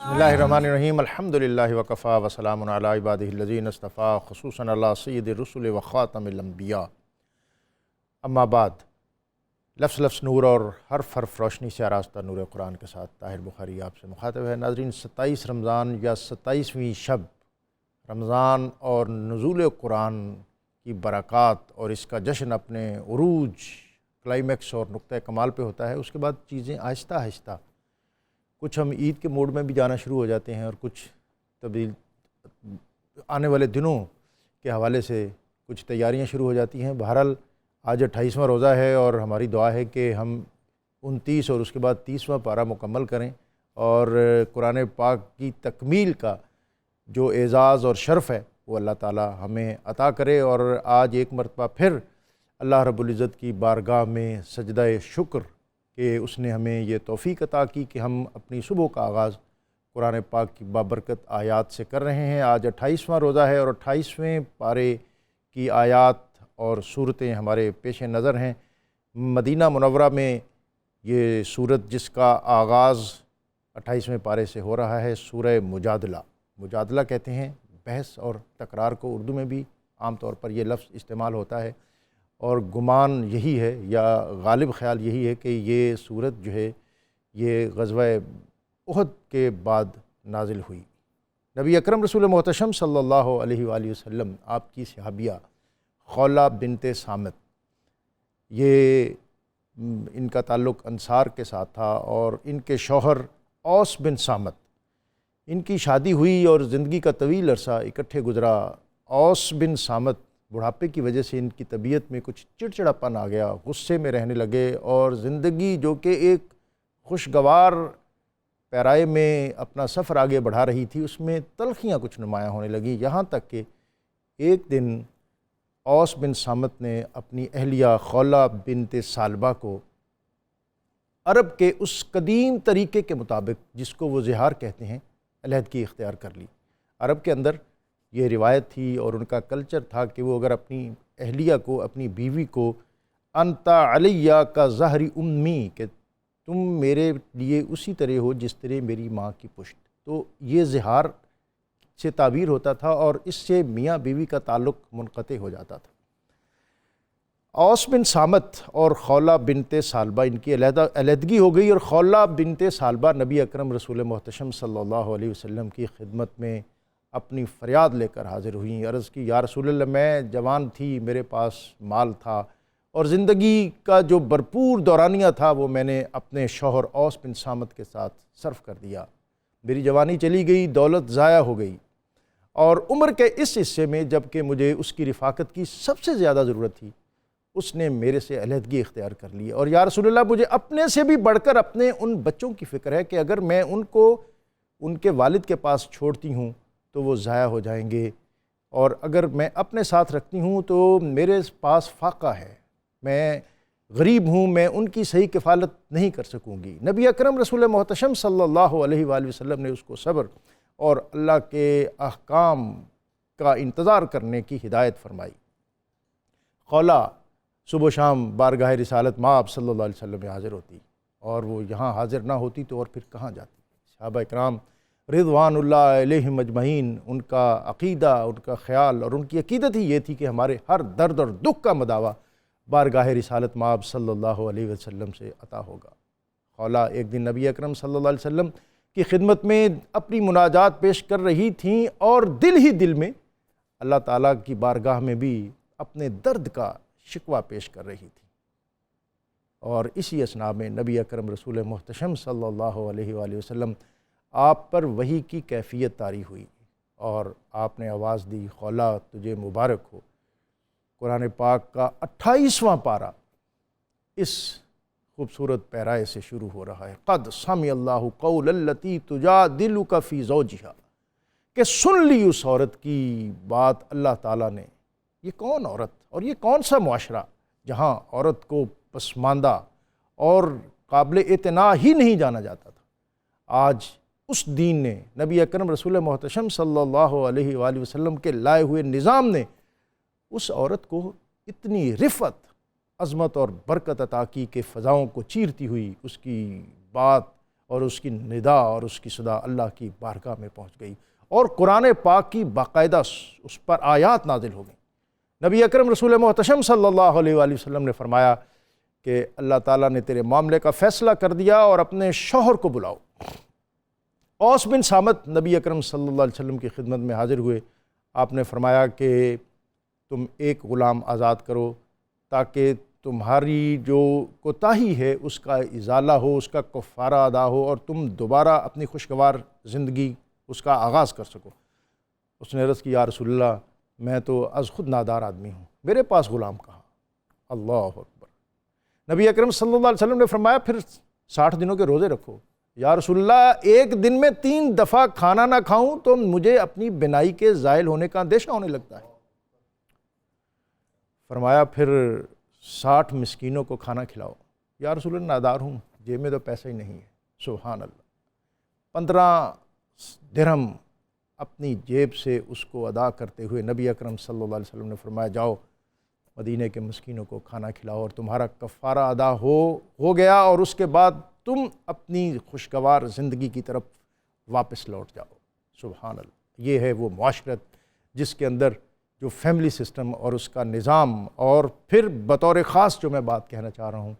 بسم اللہ الرحمن الرحیم الحمدللہ وکفا وسلام علی عبادہ الذین اصطفیٰ خصوصاً علی سید الرسل وخاتم الانبیاء اما بعد لفظ لفظ نور اور حرف حرف روشنی سے آراستہ نور قرآن کے ساتھ طاہر بخاری آپ سے مخاطب ہے۔ ناظرین، 27 رمضان یا 27ویں شب رمضان اور نزول قرآن کی برکات اور اس کا جشن اپنے عروج کلائمیکس اور نقطہ کمال پہ ہوتا ہے۔ اس کے بعد چیزیں آہستہ آہستہ کچھ ہم عید کے موڈ میں بھی جانا شروع ہو جاتے ہیں اور کچھ تبدیل آنے والے دنوں کے حوالے سے کچھ تیاریاں شروع ہو جاتی ہیں۔ بہرحال آج 28واں روزہ ہے اور ہماری دعا ہے کہ ہم 29 اور اس کے بعد 30واں پارہ مکمل کریں اور قرآن پاک کی تکمیل کا جو اعزاز اور شرف ہے وہ اللہ تعالی ہمیں عطا کرے، اور آج ایک مرتبہ پھر اللہ رب العزت کی بارگاہ میں سجدہ شکر کہ اس نے ہمیں یہ توفیق عطا کی کہ ہم اپنی صبح کا آغاز قرآن پاک کی بابرکت آیات سے کر رہے ہیں۔ آج 28واں روزہ ہے اور 28ویں پارے کی آیات اور صورتیں ہمارے پیش نظر ہیں۔ مدینہ منورہ میں یہ صورت جس کا آغاز 28ویں پارے سے ہو رہا ہے، سورہ مجادلہ۔ مجادلہ کہتے ہیں بحث اور تکرار کو، اردو میں بھی عام طور پر یہ لفظ استعمال ہوتا ہے، اور گمان یہی ہے یا غالب خیال یہی ہے کہ یہ صورت جو ہے یہ غزوہ احد کے بعد نازل ہوئی۔ نبی اکرم رسول محتشم صلی اللہ علیہ وآلہ وسلم، آپ کی صحابیہ خولہ بنت صامت، یہ ان کا تعلق انصار کے ساتھ تھا اور ان کے شوہر اوس بن صامت، ان کی شادی ہوئی اور زندگی کا طویل عرصہ اکٹھے گزرا۔ اوس بن صامت بڑھاپے کی وجہ سے ان کی طبیعت میں کچھ چڑچڑاپن آ گیا، غصے میں رہنے لگے، اور زندگی جو کہ ایک خوشگوار پیرائے میں اپنا سفر آگے بڑھا رہی تھی اس میں تلخیاں کچھ نمایاں ہونے لگیں، یہاں تک کہ ایک دن اوس بن صامت نے اپنی اہلیہ خولہ بنت ثعلبہ کو عرب کے اس قدیم طریقے کے مطابق جس کو وہ زہار کہتے ہیں علیحدگی اختیار کر لی۔ عرب کے اندر یہ روایت تھی اور ان کا کلچر تھا کہ وہ اگر اپنی اہلیہ کو، اپنی بیوی کو انت علیہ کا ظہر امی، کہ تم میرے لیے اسی طرح ہو جس طرح میری ماں کی پشت، تو یہ زہار سے تعبیر ہوتا تھا اور اس سے میاں بیوی کا تعلق منقطع ہو جاتا تھا۔ اوس بن صامت اور خولہ بنت ثعلبہ، ان کی علیحدگی ہو گئی، اور خولہ بنت ثعلبہ نبی اکرم رسول محتشم صلی اللہ علیہ وسلم کی خدمت میں اپنی فریاد لے کر حاضر ہوئیں۔ عرض کی، یا رسول اللہ، میں جوان تھی، میرے پاس مال تھا اور زندگی کا جو بھرپور دورانیہ تھا وہ میں نے اپنے شوہر اوس بن صامت کے ساتھ صرف کر دیا۔ میری جوانی چلی گئی، دولت ضائع ہو گئی، اور عمر کے اس حصے میں جب کہ مجھے اس کی رفاقت کی سب سے زیادہ ضرورت تھی، اس نے میرے سے علیحدگی اختیار کر لی، اور یا رسول اللہ، مجھے اپنے سے بھی بڑھ کر اپنے ان بچوں کی فکر ہے کہ اگر میں ان کو ان کے والد کے پاس چھوڑتی ہوں تو وہ ضائع ہو جائیں گے، اور اگر میں اپنے ساتھ رکھتی ہوں تو میرے پاس فاقہ ہے، میں غریب ہوں، میں ان کی صحیح کفالت نہیں کر سکوں گی۔ نبی اکرم رسول محتشم صلی اللہ علیہ وآلہ وسلم نے اس کو صبر اور اللہ کے احکام کا انتظار کرنے کی ہدایت فرمائی۔ خولہ صبح و شام بارگاہ رسالت مآب صلی اللہ علیہ وسلم میں حاضر ہوتی، اور وہ یہاں حاضر نہ ہوتی تو اور پھر کہاں جاتی۔ صحابہ اکرام رضوان اللہ علیہم اجمعین، ان کا عقیدہ، ان کا خیال اور ان کی عقیدت ہی یہ تھی کہ ہمارے ہر درد اور دکھ کا مداوع بارگاہ رسالت مآب صلی اللہ علیہ وسلم سے عطا ہوگا۔ خولہ ایک دن نبی اکرم صلی اللہ علیہ وسلم کی خدمت میں اپنی مناجات پیش کر رہی تھیں، اور دل ہی دل میں اللہ تعالیٰ کی بارگاہ میں بھی اپنے درد کا شکوہ پیش کر رہی تھی، اور اسی اثناء میں نبی اکرم رسول محتشم صلی اللہ علیہ وآلہ وسلم آپ پر وحی کی کیفیت طاری ہوئی، اور آپ نے آواز دی، خولہ تجھے مبارک ہو۔ قرآن پاک کا 28واں پارہ اس خوبصورت پیرائے سے شروع ہو رہا ہے، قد سمع اللہ قول التی تجادلک فی زوجہا، کہ سن لی اس عورت کی بات اللہ تعالیٰ نے۔ یہ کون عورت اور یہ کون سا معاشرہ جہاں عورت کو پسماندہ اور قابل اعتناء ہی نہیں جانا جاتا تھا؟ آج اس دین نے، نبی اکرم رسول محتشم صلی اللہ علیہ وآلہ وسلم کے لائے ہوئے نظام نے اس عورت کو اتنی رفعت، عظمت اور برکت عطا کی کہ فضاؤں کو چیرتی ہوئی اس کی بات اور اس کی ندا اور اس کی صدا اللہ کی بارگاہ میں پہنچ گئی، اور قرآن پاک کی باقاعدہ اس پر آیات نازل ہو گئیں۔ نبی اکرم رسول محتشم صلی اللہ علیہ وآلہ وسلم نے فرمایا کہ اللہ تعالیٰ نے تیرے معاملے کا فیصلہ کر دیا اور اپنے شوہر کو بلاؤ۔ اوس بن صامت نبی اکرم صلی اللہ علیہ وسلم کی خدمت میں حاضر ہوئے۔ آپ نے فرمایا کہ تم ایک غلام آزاد کرو تاکہ تمہاری جو کوتاہی ہے اس کا ازالہ ہو، اس کا کفارہ ادا ہو، اور تم دوبارہ اپنی خوشگوار زندگی اس کا آغاز کر سکو۔ اس نے عرض کی یا رسول اللہ میں تو از خود نادار آدمی ہوں، میرے پاس غلام کہاں۔ اللہ اکبر۔ نبی اکرم صلی اللہ علیہ وسلم نے فرمایا پھر 60 دنوں کے روزے رکھو۔ یا رسول اللہ ایک دن میں 3 دفعہ کھانا نہ کھاؤں تو مجھے اپنی بینائی کے زائل ہونے کا اندیشہ ہونے لگتا ہے۔ فرمایا پھر 60 مسکینوں کو کھانا کھلاؤ۔ یا رسول اللہ نادار ہوں، جیب میں تو پیسہ ہی نہیں ہے۔ سبحان اللہ۔ 15 درہم اپنی جیب سے اس کو ادا کرتے ہوئے نبی اکرم صلی اللہ علیہ وسلم نے فرمایا جاؤ مدینہ کے مسکینوں کو کھانا کھلاؤ اور تمہارا کفارہ ادا ہو گیا، اور اس کے بعد تم اپنی خوشگوار زندگی کی طرف واپس لوٹ جاؤ۔ سبحان اللہ۔ یہ ہے وہ معاشرت جس کے اندر جو فیملی سسٹم اور اس کا نظام، اور پھر بطور خاص جو میں بات کہنا چاہ رہا ہوں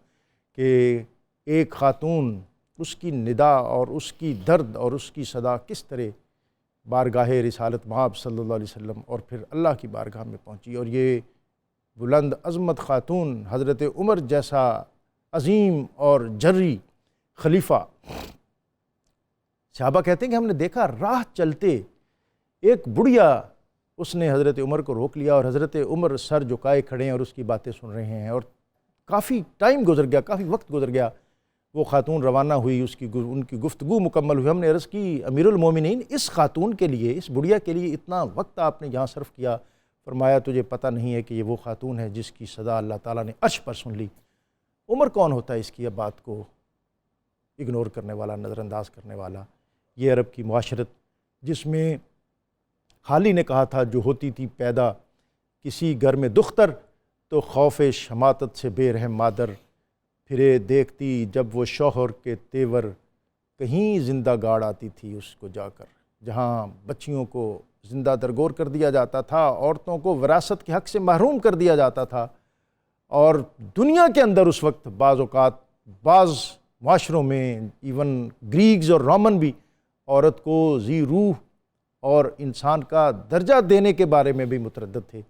کہ ایک خاتون، اس کی ندا اور اس کی درد اور اس کی صدا کس طرح بارگاہ رسالت مآب صلی اللہ علیہ وسلم اور پھر اللہ کی بارگاہ میں پہنچی، اور یہ بلند عظمت خاتون حضرت عمر جیسا عظیم اور جری خلیفہ، صحابہ کہتے ہیں کہ ہم نے دیکھا راہ چلتے ایک بڑھیا اس نے حضرت عمر کو روک لیا، اور حضرت عمر سر جھکائے کھڑے ہیں اور اس کی باتیں سن رہے ہیں، اور کافی ٹائم گزر گیا، کافی وقت گزر گیا، وہ خاتون روانہ ہوئی، ان کی گفتگو مکمل ہوئی۔ ہم نے عرض کی امیر المومنین اس خاتون کے لیے، اس بڑھیا کے لیے اتنا وقت آپ نے یہاں صرف کیا؟ فرمایا تجھے پتہ نہیں ہے کہ یہ وہ خاتون ہے جس کی صدا اللہ تعالیٰ نے عرش پر سن لی۔ عمر کون ہوتا ہے اس کی بات کو اگنور کرنے والا، نظر انداز کرنے والا؟ یہ عرب کی معاشرت جس میں حالی نے کہا تھا جو ہوتی تھی پیدا کسی گھر میں دختر، تو خوف شماتت سے بے رحم مادر پھرے دیکھتی جب وہ شوہر کے تیور، کہیں زندہ گاڑ آتی تھی اس کو جا کر۔ جہاں بچیوں کو زندہ درگور کر دیا جاتا تھا، عورتوں کو وراثت کے حق سے محروم کر دیا جاتا تھا، اور دنیا کے اندر اس وقت بعض اوقات بعض معاشروں میں ایون گریکز اور رومن بھی عورت کو ذی روح اور انسان کا درجہ دینے کے بارے میں بھی متردد تھے۔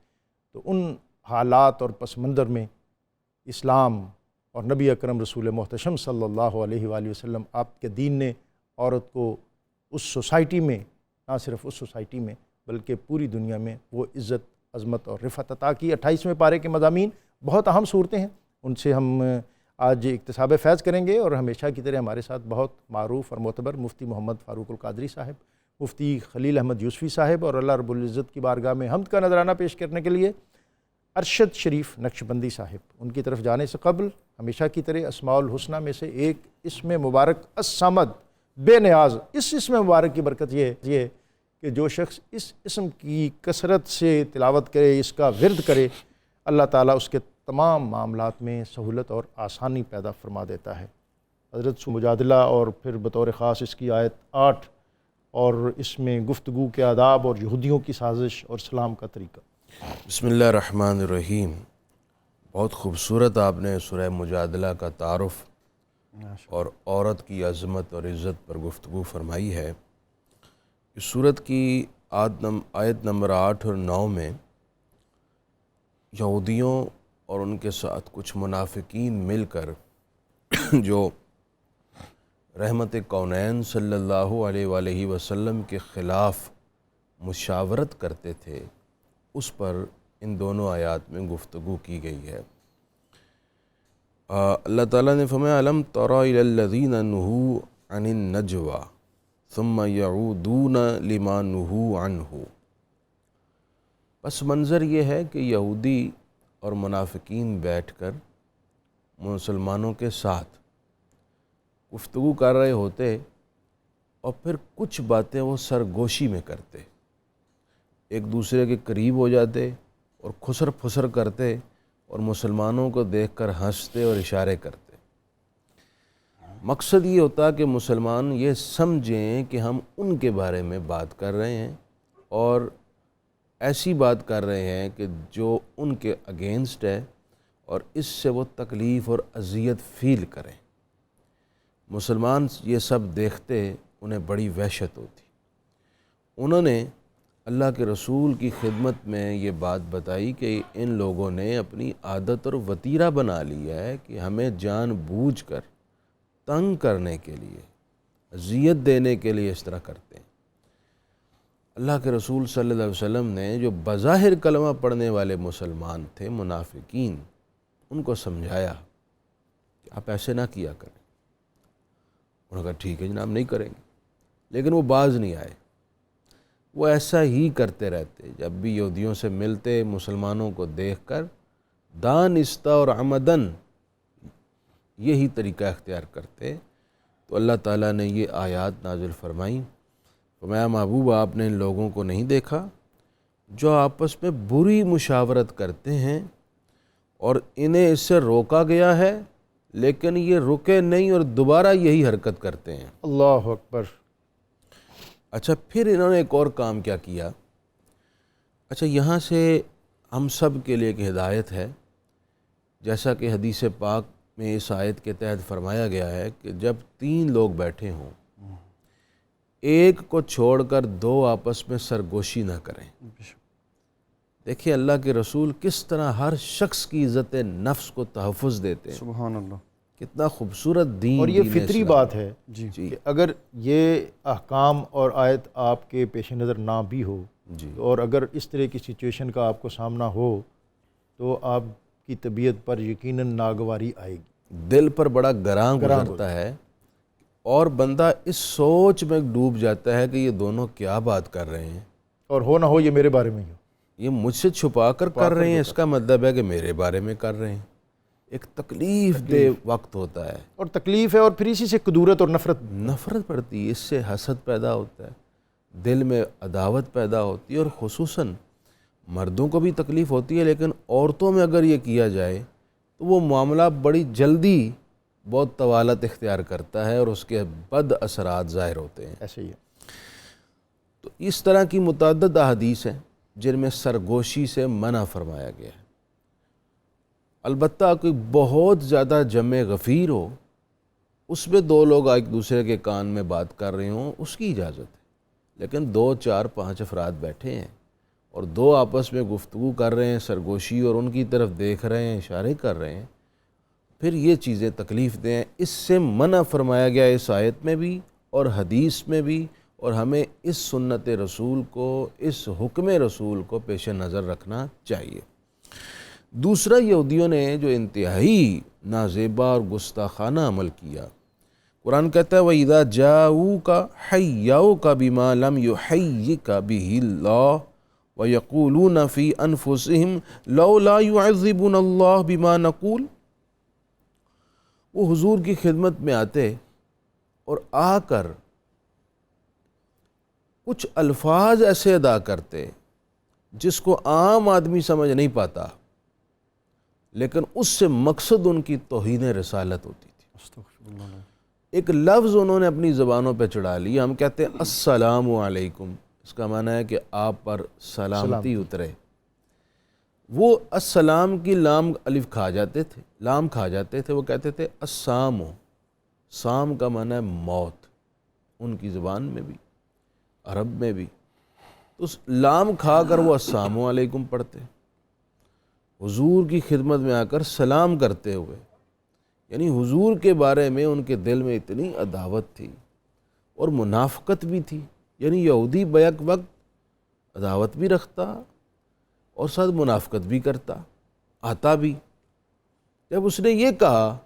تو ان حالات اور پس منظر میں اسلام اور نبی اکرم رسول محتشم صلی اللہ علیہ وآلہ وسلم آپ کے دین نے عورت کو اس سوسائٹی میں، نہ صرف اس سوسائٹی میں بلکہ پوری دنیا میں وہ عزت، عظمت اور رفعت عطا کی۔ 28ویں پارے کے مضامین بہت اہم صورتیں ہیں، ان سے ہم آج اکتساب فیض کریں گے، اور ہمیشہ کی طرح ہمارے ساتھ بہت معروف اور معتبر مفتی محمد فاروق القادری صاحب، مفتی خلیل احمد یوسفی صاحب، اور اللہ رب العزت کی بارگاہ میں حمد کا نذرانہ پیش کرنے کے لیے ارشد شریف نقشبندی صاحب۔ ان کی طرف جانے سے قبل ہمیشہ کی طرح اسماء الحسنہ میں سے ایک اسم مبارک الصمد، بے نیاز، اس اسم مبارک کی برکت یہ ہے کہ جو شخص اس اسم کی کثرت سے تلاوت کرے، اس کا ورد کرے، اللہ تعالیٰ اس کے تمام معاملات میں سہولت اور آسانی پیدا فرما دیتا ہے۔ حضرت سے مجادلہ اور پھر بطور خاص اس کی آیت 8 اور اس میں گفتگو کے آداب اور یہودیوں کی سازش اور سلام کا طریقہ۔ بسم اللہ الرحمن الرحیم۔ بہت خوبصورت آپ نے سورہ مجادلہ کا تعارف اور عورت کی عظمت اور عزت پر گفتگو فرمائی ہے۔ اس سورت کی آیت نمبر 8 اور 9 میں یہودیوں اور ان کے ساتھ کچھ منافقین مل کر جو رحمت کونین صلی اللہ علیہ وآلہ وسلم کے خلاف مشاورت کرتے تھے، اس پر ان دونوں آیات میں گفتگو کی گئی ہے۔ اللہ تعالیٰ نے فرمایا الم تر الی الذین نہوا عن النجوى ثم یعودون لما نہوا عنہ۔ پس منظر یہ ہے کہ یہودی اور منافقین بیٹھ کر مسلمانوں کے ساتھ گفتگو کر رہے ہوتے، اور پھر کچھ باتیں وہ سرگوشی میں کرتے، ایک دوسرے کے قریب ہو جاتے اور خسر پھسر کرتے، اور مسلمانوں کو دیکھ کر ہنستے اور اشارے کرتے۔ مقصد یہ ہوتا کہ مسلمان یہ سمجھیں کہ ہم ان کے بارے میں بات کر رہے ہیں اور ایسی بات کر رہے ہیں کہ جو ان کے اگینسٹ ہے اور اس سے وہ تکلیف اور اذیت فیل کریں۔ مسلمان یہ سب دیکھتے انہیں بڑی وحشت ہوتی۔ انہوں نے اللہ کے رسول کی خدمت میں یہ بات بتائی کہ ان لوگوں نے اپنی عادت اور وتیرہ بنا لیا ہے کہ ہمیں جان بوجھ کر تنگ کرنے کے لیے، اذیت دینے کے لیے اس طرح کرتے ہیں۔ اللہ کے رسول صلی اللہ علیہ وسلم نے جو بظاہر کلمہ پڑھنے والے مسلمان تھے، منافقین، ان کو سمجھایا کہ آپ ایسے نہ کیا کریں۔ انہوں نے کہا ٹھیک ہے جناب، نہیں کریں گے، لیکن وہ باز نہیں آئے، وہ ایسا ہی کرتے رہتے۔ جب بھی یہودیوں سے ملتے، مسلمانوں کو دیکھ کر دانستہ اور عمدن یہی طریقہ اختیار کرتے۔ تو اللہ تعالیٰ نے یہ آیات نازل فرمائیں، فرمایا محبوب آپ نے ان لوگوں کو نہیں دیکھا جو آپس میں بری مشاورت کرتے ہیں اور انہیں اس سے روکا گیا ہے لیکن یہ رکے نہیں اور دوبارہ یہی حرکت کرتے ہیں۔ اللہ اکبر۔ اچھا، پھر انہوں نے ایک اور کام کیا کیا۔ اچھا، یہاں سے ہم سب کے لیے ایک ہدایت ہے، جیسا کہ حدیث پاک میں اس آیت کے تحت فرمایا گیا ہے کہ جب 3 لوگ بیٹھے ہوں، ایک کو چھوڑ کر 2 آپس میں سرگوشی نہ کریں۔ دیکھیں اللہ کے رسول کس طرح ہر شخص کی عزت نفس کو تحفظ دیتے ہیں۔ سبحان اللہ، کتنا خوبصورت دین، اور یہ دین فطری اسلام بات ہے کہ اگر یہ احکام اور آیت آپ کے پیش نظر نہ بھی ہو، اور اگر اس طرح کی سچویشن کا آپ کو سامنا ہو تو آپ کی طبیعت پر یقیناً ناگواری آئے گی، دل پر بڑا گراں گزرتا ہے، اور بندہ اس سوچ میں ڈوب جاتا ہے کہ یہ دونوں کیا بات کر رہے ہیں، اور ہو نہ ہو یہ میرے بارے میں ہی ہو، یہ مجھ سے چھپا کر کر رہے ہیں، اس کا مطلب ہے کہ میرے بارے میں کر رہے ہیں۔ ایک تکلیف دہ وقت ہوتا ہے، اور تکلیف ہے، اور پھر اسی سے کدورت اور نفرت پڑتی ہے، اس سے حسد پیدا ہوتا ہے، دل میں عداوت پیدا ہوتی ہے، اور خصوصاً مردوں کو بھی تکلیف ہوتی ہے، لیکن عورتوں میں اگر یہ کیا جائے تو وہ معاملہ بڑی جلدی بہت طوالت اختیار کرتا ہے اور اس کے بد اثرات ظاہر ہوتے ہیں۔ ایسے ہی ہے۔ تو اس طرح کی متعدد احادیث ہیں جن میں سرگوشی سے منع فرمایا گیا ہے۔ البتہ کوئی بہت زیادہ جمع غفیر ہو، اس میں 2 لوگ ایک دوسرے کے کان میں بات کر رہے ہوں، اس کی اجازت ہے، لیکن 2 4 5 افراد بیٹھے ہیں اور 2 آپس میں گفتگو کر رہے ہیں، سرگوشی، اور ان کی طرف دیکھ رہے ہیں، اشارے کر رہے ہیں، پھر یہ چیزیں تکلیف دیں۔ اس سے منع فرمایا گیا اس آیت میں بھی اور حدیث میں بھی، اور ہمیں اس سنت رسول کو، اس حکم رسول کو پیش نظر رکھنا چاہیے۔ دوسرا، یہودیوں نے جو انتہائی نازیبا اور گستاخانہ عمل کیا، قرآن کہتا ہے وَإِذَا جَاءُوكَ حَيَّوْكَ بِمَا لَمْ يُحَيِّكَ بِهِ اللَّهُ وَيَقُولُونَ فِي أَنفُسِهِمْ لَوْلَا يُعَذِّبُنَا اللَّهُ بِمَا نَقُولُ، وہ حضور کی خدمت میں آتے اور آ کر کچھ الفاظ ایسے ادا کرتے جس کو عام آدمی سمجھ نہیں پاتا، لیکن اس سے مقصد ان کی توہین رسالت ہوتی تھی۔ ایک لفظ انہوں نے اپنی زبانوں پہ چڑھا لیا، ہم کہتے ہیں السلام علیکم، اس کا معنی ہے کہ آپ پر سلامتی اترے۔ وہ السلام کی لام الف کھا جاتے تھے، وہ کہتے تھے السام، سام کا معنی ہے موت، ان کی زبان میں بھی، عرب میں بھی، تو اس لام کھا کر وہ السلام علیکم پڑھتے، حضور کی خدمت میں آ کر سلام کرتے ہوئے، یعنی حضور کے بارے میں ان کے دل میں اتنی عداوت تھی اور منافقت بھی تھی، یعنی یہودی بیک وقت عداوت بھی رکھتا اور ساتھ منافقت بھی کرتا، آتا بھی۔ جب اس نے یہ کہا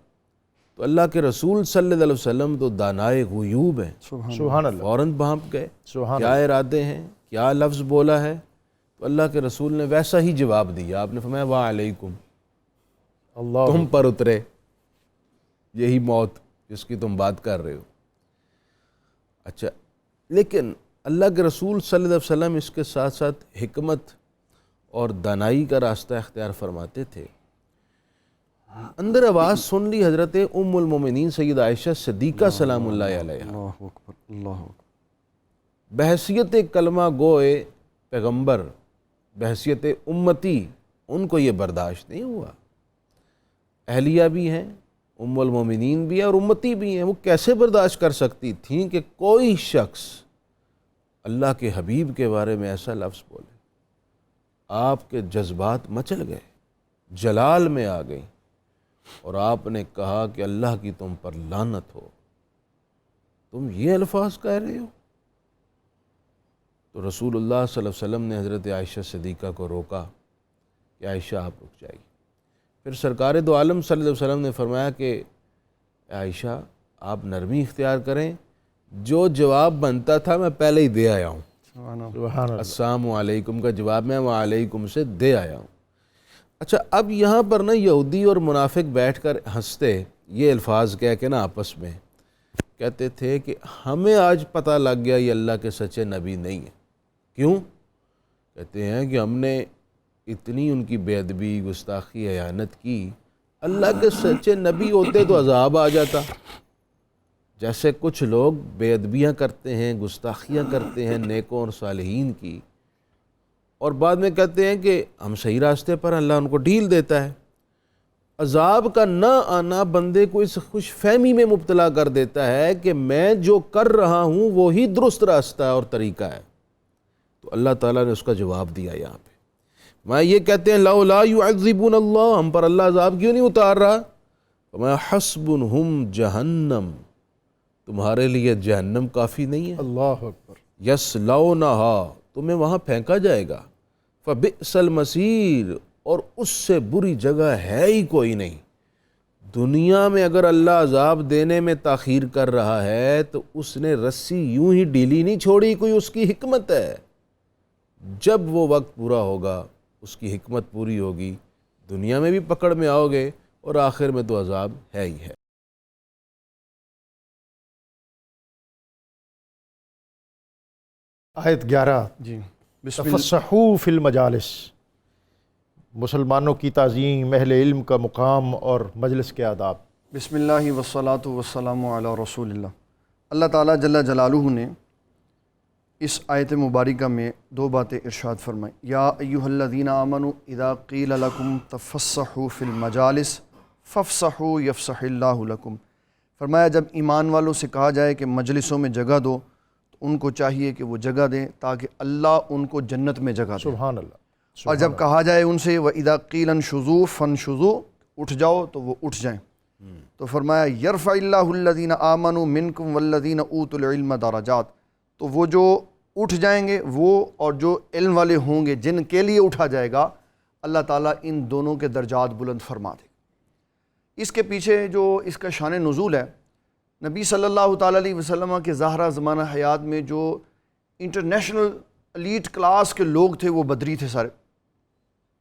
تو اللہ کے رسول صلی اللہ علیہ وسلم تو دانائے غیوب ہیں، سبحان اللہ، فوراً بھانپ گئے، سبحان کیا ارادے ہیں، کیا لفظ بولا ہے، تو اللہ کے رسول نے ویسا ہی جواب دیا، آپ نے فرمایا وعلیکم، اللہ، تم پر اترے یہی موت جس کی تم بات کر رہے ہو۔ اچھا، لیکن اللہ کے رسول صلی اللہ علیہ وسلم اس کے ساتھ ساتھ حکمت اور دانائی کا راستہ اختیار فرماتے تھے۔ اندر آواز سن لی حضرت ام المومنین سید عائشہ صدیقہ سلام اللہ علیہ، اللہ اکبر، اللہ اکبر۔ بحیثیت کلمہ گوئے پیغمبر، بحیثیت امتی، ان کو یہ برداشت نہیں ہوا۔ اہلیہ بھی ہیں، ام المومنین بھی ہیں اور امتی بھی ہیں، وہ کیسے برداشت کر سکتی تھیں کہ کوئی شخص اللہ کے حبیب کے بارے میں ایسا لفظ بولے؟ آپ کے جذبات مچل گئے، جلال میں آ گئی، اور آپ نے کہا کہ اللہ کی تم پر لعنت ہو، تم یہ الفاظ کہہ رہے ہو؟ تو رسول اللہ صلی اللہ علیہ وسلم نے حضرت عائشہ صدیقہ کو روکا کہ عائشہ آپ رک جائیے۔ پھر سرکار دو عالم صلی اللہ علیہ وسلم نے فرمایا کہ عائشہ آپ نرمی اختیار کریں، جو جواب بنتا تھا میں پہلے ہی دے آیا ہوں، سبحان اللہ۔ سبحان اللہ۔ السلام علیکم کا جواب میں وعلیکم سے دے آیا ہوں۔ اچھا، اب یہاں پر نا یہودی اور منافق بیٹھ کر ہنستے، یہ الفاظ کہہ کے نا آپس میں کہتے تھے کہ ہمیں آج پتہ لگ گیا یہ اللہ کے سچے نبی نہیں ہیں۔ کیوں؟ کہتے ہیں کہ ہم نے اتنی ان کی بے ادبی، گستاخی، احانت کی، اللہ کے سچے نبی ہوتے تو عذاب آ جاتا۔ جیسے کچھ لوگ بے ادبیاں کرتے ہیں، گستاخیاں کرتے ہیں نیکوں اور صالحین کی، اور بعد میں کہتے ہیں کہ ہم صحیح راستے پر، اللہ ان کو ڈھیل دیتا ہے۔ عذاب کا نہ آنا بندے کو اس خوش فہمی میں مبتلا کر دیتا ہے کہ میں جو کر رہا ہوں وہی درست راستہ اور طریقہ ہے۔ تو اللہ تعالیٰ نے اس کا جواب دیا یہاں پہ۔ میں یہ کہتے ہیں لولا یعذبون اللہ، ہم پر اللہ عذاب کیوں نہیں اتار رہا؟ میں حسبنہم جہنم، تمہارے لیے جہنم کافی نہیں ہے؟ اللہ اکبر۔ یصلونہا، تمہیں وہاں پھینکا جائے گا، فبئس المصیر، اور اس سے بری جگہ ہے ہی کوئی نہیں۔ دنیا میں اگر اللہ عذاب دینے میں تاخیر کر رہا ہے تو اس نے رسی یوں ہی ڈھیلی نہیں چھوڑی، کوئی اس کی حکمت ہے۔ جب وہ وقت پورا ہوگا، اس کی حکمت پوری ہوگی، دنیا میں بھی پکڑ میں آؤ گے اور آخر میں تو عذاب ہے ہی ہے۔ آیت 11، جی، بسم اللہ۔ تفصحوا فی المجالس، مسلمانوں کی تعظیم، اہل علم کا مقام اور مجلس کے آداب۔ بسم اللہ والصلاة والسلام علی رسول اللہ۔ اللہ تعالیٰ جل جلالہ نے اس آیت مبارکہ میں دو باتیں ارشاد فرمائیں۔ یا ایہا الذین آمنوا اذا قیل لکم تفصحوا فی المجالس فافصحوا یفصح اللہ لکم۔ فرمایا جب ایمان والوں سے کہا جائے کہ مجلسوں میں جگہ دو، تو ان کو چاہیے کہ وہ جگہ دیں تاکہ اللہ ان کو جنت میں جگہ دے۔ سبحان اللہ۔ اور جب کہا جائے ان سے وَإِذَا قِيلَ انشُزُوا فَانشُزُوا، اٹھ جاؤ، تو وہ اٹھ جائیں۔ تو فرمایا یرفع اللہ الذین آمنوا منکم والذین اوتوا العلم درجات، تو وہ جو اٹھ جائیں گے، وہ اور جو علم والے ہوں گے جن کے لیے اٹھا جائے گا، اللہ تعالیٰ ان دونوں کے درجات بلند فرما دے گا۔ اس کے پیچھے جو اس کا شان نزول ہے، نبی صلی اللہ تعالیٰ علیہ وسلم کے ظاہرہ زمانہ حیات میں جو انٹرنیشنل ایلیٹ کلاس کے لوگ تھے وہ بدری تھے سارے۔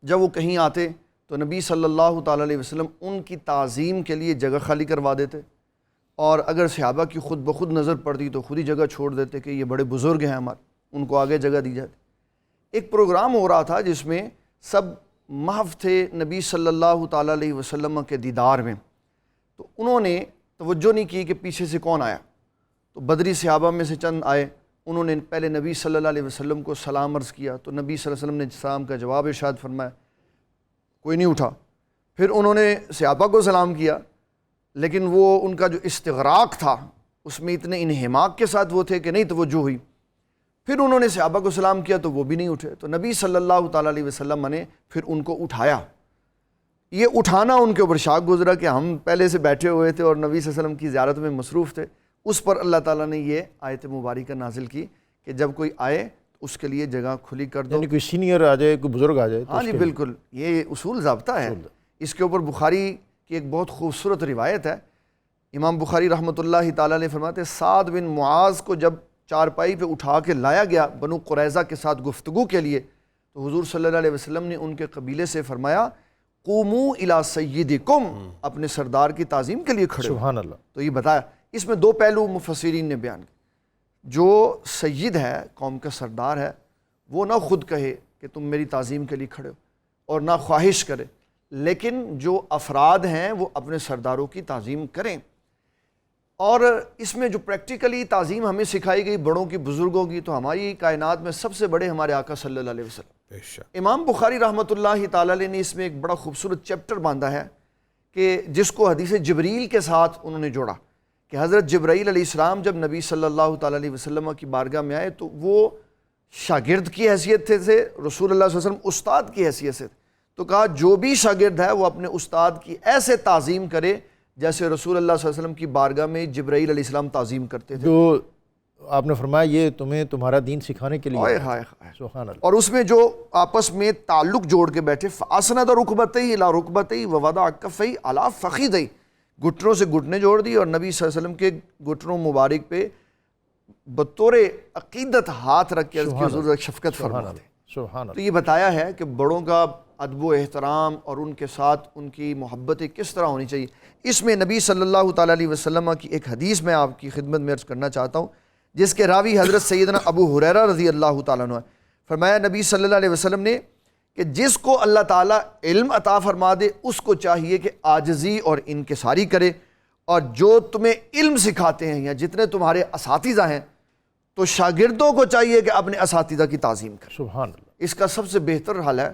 جب وہ کہیں آتے تو نبی صلی اللہ تعالیٰ علیہ وسلم ان کی تعظیم کے لیے جگہ خالی کروا دیتے، اور اگر صحابہ کی خود بخود نظر پڑتی تو خود ہی جگہ چھوڑ دیتے کہ یہ بڑے بزرگ ہیں ہمارے، ان کو آگے جگہ دی جاتی۔ ایک پروگرام ہو رہا تھا جس میں سب محو تھے نبی صلی اللہ تعالیٰ علیہ وسلم کے دیدار میں، تو انہوں نے توجہ نہیں کی کہ پیچھے سے کون آیا۔ تو بدری صحابہ میں سے چند آئے، انہوں نے پہلے نبی صلی اللہ علیہ وسلم کو سلام عرض کیا، تو نبی صلی اللہ علیہ وسلم نے سلام کا جواب ارشاد فرمایا، کوئی نہیں اٹھا۔ پھر انہوں نے صحابہ کو سلام کیا، لیکن وہ ان کا جو استغراق تھا اس میں اتنے انہماک کے ساتھ وہ تھے کہ نہیں توجہ ہوئی۔ پھر انہوں نے صحابہ کو سلام کیا تو وہ بھی نہیں اٹھے، تو نبی صلی اللہ تعالیٰ علیہ وسلم نے پھر ان کو اٹھایا۔ یہ اٹھانا ان کے اوپر شاق گزرا کہ ہم پہلے سے بیٹھے ہوئے تھے اور نبی صلی اللہ علیہ وسلم کی زیارت میں مصروف تھے۔ اس پر اللہ تعالیٰ نے یہ آیت مبارکہ نازل کی کہ جب کوئی آئے تو اس کے لیے جگہ کھلی کر دو۔ یعنی کوئی سینئر آ جائے، کوئی بزرگ آ جائے تو ہاں اس جی کے بالکل، یہ اصول ضابطہ ہے۔ اس کے اوپر بخاری کی ایک بہت خوبصورت روایت ہے۔ امام بخاری رحمۃ اللہ تعالیٰ نے فرماتے سعد بن معاذ کو جب چارپائی پہ اٹھا کے لایا گیا بنو قریظہ کے ساتھ گفتگو کے لیے، تو حضور صلی اللہ علیہ وسلم نے ان کے قبیلے سے فرمایا قوموا الی سیدکم، اپنے سردار کی تعظیم کے لیے کھڑے ہو۔ سبحان اللہ۔ تو یہ بتایا، اس میں دو پہلو مفسرین نے بیان کیے۔ جو سید ہے، قوم کا سردار ہے، وہ نہ خود کہے کہ تم میری تعظیم کے لیے کھڑے ہو اور نہ خواہش کرے، لیکن جو افراد ہیں وہ اپنے سرداروں کی تعظیم کریں. اور اس میں جو پریکٹیکلی تعظیم ہمیں سکھائی گئی بڑوں کی، بزرگوں کی، تو ہماری کائنات میں سب سے بڑے ہمارے آقا صلی اللہ علیہ وسلم. امام بخاری رحمۃ اللہ تعالی علیہ نے اس میں ایک بڑا خوبصورت چیپٹر باندھا ہے کہ جس کو حدیث جبریل کے ساتھ انہوں نے جوڑا کہ حضرت جبرائیل علیہ السلام جب نبی صلی اللہ تعالیٰ علیہ وسلم کی بارگاہ میں آئے تو وہ شاگرد کی حیثیت تھے، رسول اللہ صلی اللہ علیہ وسلم استاد کی حیثیت سے. تو کہا جو بھی شاگرد ہے وہ اپنے استاد کی ایسے تعظیم کرے جیسے رسول اللہ صلی اللہ علیہ وسلم کی بارگاہ میں جبرائیل علیہ السلام تعظیم کرتے تھے. جو آپ نے فرمایا یہ تمہیں تمہارا دین سکھانے کے لیے. ہائے ہائے ہائے. سبحان اللہ. اور اس میں جو آپس میں تعلق جوڑ کے بیٹھے، فَأَسْنَدَ رُكْبَتَيْهِ إِلَىٰ رُكْبَتَيْهِ وَوَضَعَ كَفَّيْهِ عَلَىٰ فَخِذَيْهِ، گھٹنوں سے گھٹنے جوڑ دی اور نبی صلی اللہ علیہ وسلم کے گھٹنوں مبارک پہ بطور عقیدت ہاتھ رکھ کے حضور شفقت فرماتے. سبحان تو اللہ. یہ بتایا ہے کہ بڑوں کا ادب و احترام اور ان کے ساتھ ان کی محبتیں کس طرح ہونی چاہیے. اس میں نبی صلی اللہ تعالیٰ علیہ وسلم کی ایک حدیث میں آپ کی خدمت میں عرض کرنا چاہتا ہوں جس کے راوی حضرت سیدنا ابو ہریرہ رضی اللہ تعالیٰ عنہ. فرمایا نبی صلی اللہ علیہ وسلم نے کہ جس کو اللہ تعالیٰ علم عطا فرما دے اس کو چاہیے کہ عاجزی اور انکساری کرے، اور جو تمہیں علم سکھاتے ہیں یا جتنے تمہارے اساتذہ ہیں تو شاگردوں کو چاہیے کہ اپنے اساتذہ کی تعظیم کریں. سبحان اللہ. اس کا سب سے بہتر حل ہے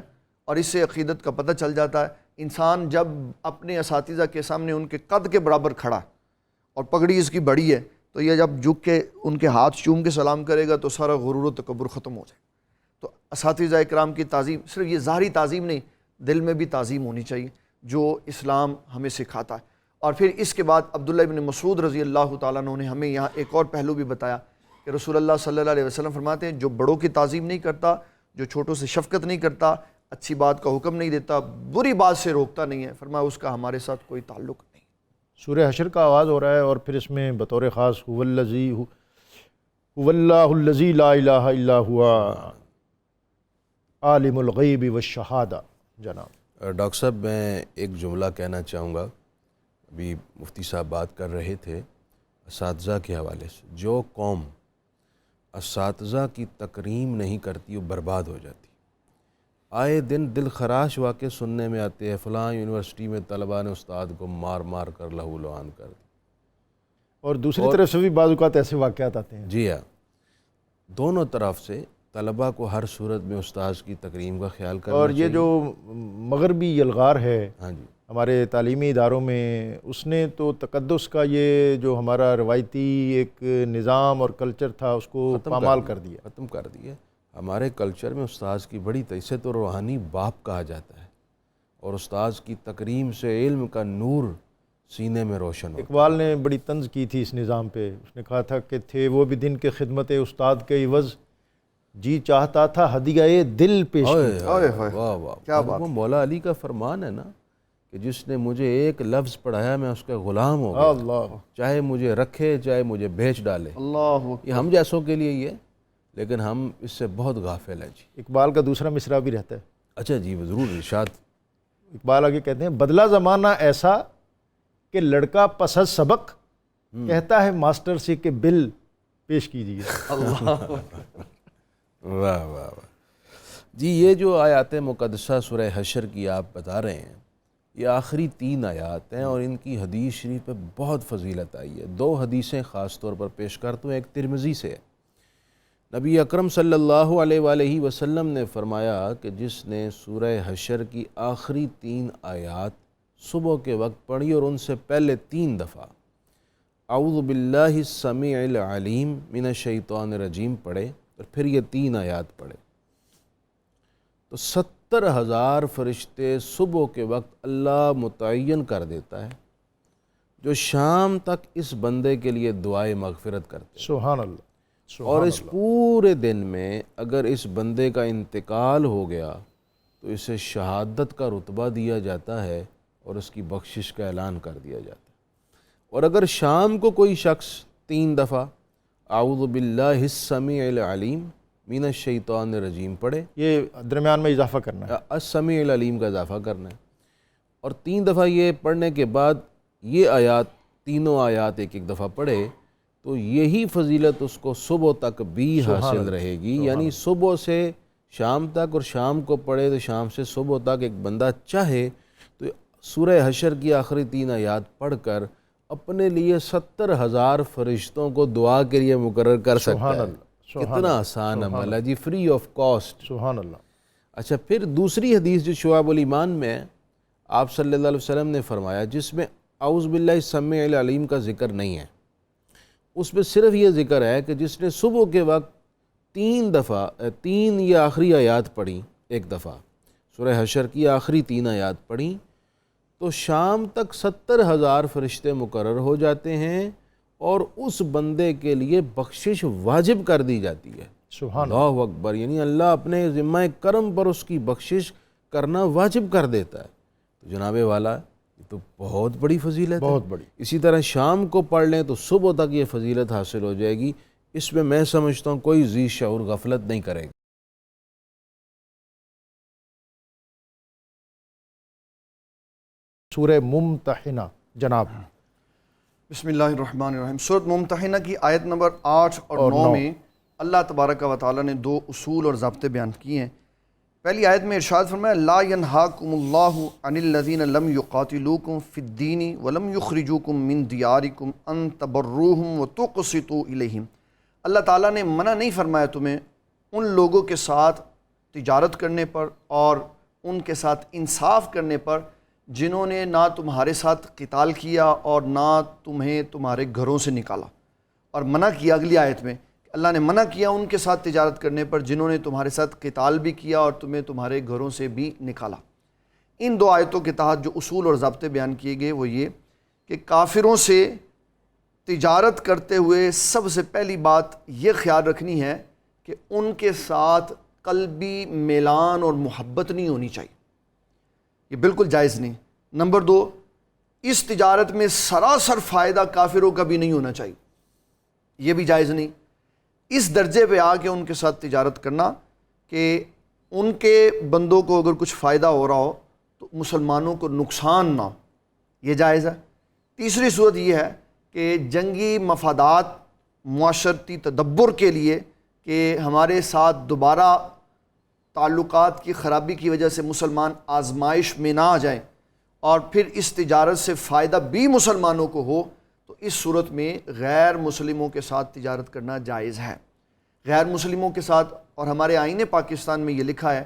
اور اس سے عقیدت کا پتہ چل جاتا ہے. انسان جب اپنے اساتذہ کے سامنے ان کے قد کے برابر کھڑا اور پگڑی اس کی بڑی ہے تو یہ جب جھک کے ان کے ہاتھ چوم کے سلام کرے گا تو سارا غرور و تکبر ختم ہو جائے. تو اساتذہ اکرام کی تعظیم صرف یہ ظاہری تعظیم نہیں، دل میں بھی تعظیم ہونی چاہیے جو اسلام ہمیں سکھاتا ہے. اور پھر اس کے بعد عبداللہ ابن مسعود رضی اللہ تعالیٰ عنہ نے ہمیں یہاں ایک اور پہلو بھی بتایا کہ رسول اللہ صلی اللہ علیہ وسلم فرماتے ہیں جو بڑوں کی تعظیم نہیں کرتا، جو چھوٹوں سے شفقت نہیں کرتا، اچھی بات کا حکم نہیں دیتا، بری بات سے روکتا نہیں ہے، فرمایا اس کا ہمارے ساتھ کوئی تعلق نہیں. سورہ حشر کا آغاز ہو رہا ہے اور پھر اس میں بطور خاص هو اللہ الذی لا الہ الا هو عالم الغیب والشہادہ. جناب ڈاکٹر صاحب میں ایک جملہ کہنا چاہوں گا. ابھی مفتی صاحب بات کر رہے تھے اساتذہ کے حوالے سے. جو قوم اساتذہ کی تکریم نہیں کرتی وہ برباد ہو جاتی. آئے دن دل خراش واقع سننے میں آتے ہیں فلاں یونیورسٹی میں طلباء نے استاد کو مار مار کر لہو لعان کر دی. اور دوسری طرف سے بھی بعض اوقات ایسے واقعات آتے ہیں. جی ہاں، دونوں طرف سے طلباء کو ہر صورت میں استاذ کی تکریم کا خیال کرنا اور یہ جو مغربی یلغار ہے ہاں جی ہمارے تعلیمی اداروں میں، اس نے تو تقدس کا یہ جو ہمارا روایتی ایک نظام اور کلچر تھا اس کو پامال کر دیا. ختم کر دیے. ہمارے کلچر میں استاذ کی بڑی اسے تو روحانی باپ کہا جاتا ہے اور استاذ کی تکریم سے علم کا نور سینے میں روشن ہوتا ہے. اقبال نے بڑی طنز کی تھی اس نظام پہ. اس نے کہا تھا کہ تھے وہ بھی دن کے خدمت استاد کے عوض، جی چاہتا تھا ہدیہ دل پیش کی. واہ واہ کیا بات. وہ مولا علی کا فرمان ہے نا کہ جس نے مجھے ایک لفظ پڑھایا میں اس کا غلام ہو گیا. اللہ. چاہے مجھے رکھے چاہے مجھے بیچ ڈالے. اللہ. یہ ہم جیسوں کے لیے یہ، لیکن ہم اس سے بہت غافل ہیں. جی اقبال کا دوسرا مصرع بھی رہتا ہے. اچھا جی ضرور ارشاد. اقبال آگے کہتے ہیں بدلا زمانہ ایسا کہ لڑکا پس از سبق کہتا ہے ماسٹر سے کہ بل پیش کیجیے. اللہ. واہ واہ واہ. جی یہ جو آیات مقدسہ سورہ حشر کی آپ بتا رہے ہیں یہ آخری 3 آیات ہیں اور ان کی حدیث شریف پہ بہت فضیلت آئی ہے. 2 حدیثیں خاص طور پر پیش کرتا ہوں. ایک ترمذی سے ہے. نبی اکرم صلی اللہ علیہ وآلہ وسلم نے فرمایا کہ جس نے سورہ حشر کی آخری 3 آیات صبح کے وقت پڑھی اور ان سے پہلے 3 دفعہ اعوذ باللہ السمیع العلیم من الشیطان الرجیم پڑھے اور پھر یہ 3 آیات پڑھے تو 70,000 فرشتے صبح کے وقت اللہ متعین کر دیتا ہے جو شام تک اس بندے کے لیے دعائے مغفرت کرتے ہیں. سبحان اللہ. اور اس پورے دن میں اگر اس بندے کا انتقال ہو گیا تو اسے شہادت کا رتبہ دیا جاتا ہے اور اس کی بخشش کا اعلان کر دیا جاتا ہے. اور اگر شام کو کوئی شخص 3 دفعہ اعوذ باللہ السمیع العلیم من الشیطان الرجیم پڑھے، یہ درمیان میں اضافہ کرنا ہے، السمیع العلیم کا اضافہ کرنا ہے، اور 3 دفعہ یہ پڑھنے کے بعد یہ آیات تینوں آیات ایک ایک دفعہ پڑھے تو یہی فضیلت اس کو صبح تک بھی حاصل رہے گی. یعنی صبح سے شام تک اور شام کو پڑھے تو شام سے صبح تک ایک بندہ چاہے سورہ حشر کی آخری 3 آیات پڑھ کر اپنے لیے 70,000 فرشتوں کو دعا کے لیے مقرر کر سکتا ہے۔ کتنا آسان عمل ہے جی، فری آف کاسٹ۔ سبحان اللہ۔ اچھا، پھر دوسری حدیث جو شعب الایمان میں آپ صلی اللہ علیہ وسلم نے فرمایا، جس میں اعوذ باللہ السمیع العلیم کا ذکر نہیں ہے، اس میں صرف یہ ذکر ہے کہ جس نے صبح کے وقت 3 دفعہ 3 یا آخری آیات پڑھی، ایک دفعہ سورہ حشر کی آخری 3 آیات پڑھی، تو شام تک 70,000 فرشتے مقرر ہو جاتے ہیں اور اس بندے کے لیے بخشش واجب کر دی جاتی ہے۔ سبحان اللہ اکبر، یعنی اللہ اپنے ذمہ کرم پر اس کی بخشش کرنا واجب کر دیتا ہے۔ تو جناب والا، یہ تو بہت بڑی فضیلت ہے، بہت بڑی۔ اسی طرح شام کو پڑھ لیں تو صبح تک یہ فضیلت حاصل ہو جائے گی۔ اس میں سمجھتا ہوں کوئی ذی شعور غفلت نہیں کرے گا۔ سورہ ممتحنہ جناب۔ بسم اللہ الرحمن الرحیم۔ سورۃ ممتحنہ کی آیت نمبر 8 اور 9 میں اللہ تبارک و تعالیٰ نے 2 اصول اور ضابطے بیان کیے ہیں۔ پہلی آیت میں ارشاد فرمایا، لا ینہاکم اللہ عن الذین لم یقاتلوکم فی الدین ولم یخرجوکم من دیارکم ان تبروہم وتقسطوا الیہم۔ اللہ تعالیٰ نے منع نہیں فرمایا تمہیں ان لوگوں کے ساتھ تجارت کرنے پر اور ان کے ساتھ انصاف کرنے پر جنہوں نے نہ تمہارے ساتھ قتال کیا اور نہ تمہیں تمہارے گھروں سے نکالا، اور منع کیا اگلی آیت میں اللہ نے منع کیا ان کے ساتھ تجارت کرنے پر جنہوں نے تمہارے ساتھ قتال بھی کیا اور تمہیں تمہارے گھروں سے بھی نکالا۔ ان 2 آیتوں کے تحت جو اصول اور ضابطے بیان کیے گئے وہ یہ کہ کافروں سے تجارت کرتے ہوئے سب سے پہلی بات یہ خیال رکھنی ہے کہ ان کے ساتھ قلبی میلان اور محبت نہیں ہونی چاہیے، یہ بالکل جائز نہیں۔ نمبر 2، اس تجارت میں سراسر فائدہ کافروں کا بھی نہیں ہونا چاہیے، یہ بھی جائز نہیں۔ اس درجے پہ آ کے ان کے ساتھ تجارت کرنا کہ ان کے بندوں کو اگر کچھ فائدہ ہو رہا ہو تو مسلمانوں کو نقصان نہ ہو، یہ جائز ہے۔ تیسری صورت یہ ہے کہ جنگی مفادات معاشرتی تدبر کے لیے کہ ہمارے ساتھ دوبارہ تعلقات کی خرابی کی وجہ سے مسلمان آزمائش میں نہ آ جائیں اور پھر اس تجارت سے فائدہ بھی مسلمانوں کو ہو، تو اس صورت میں غیر مسلموں کے ساتھ تجارت کرنا جائز ہے۔ غیر مسلموں کے ساتھ، اور ہمارے آئین پاکستان میں یہ لکھا ہے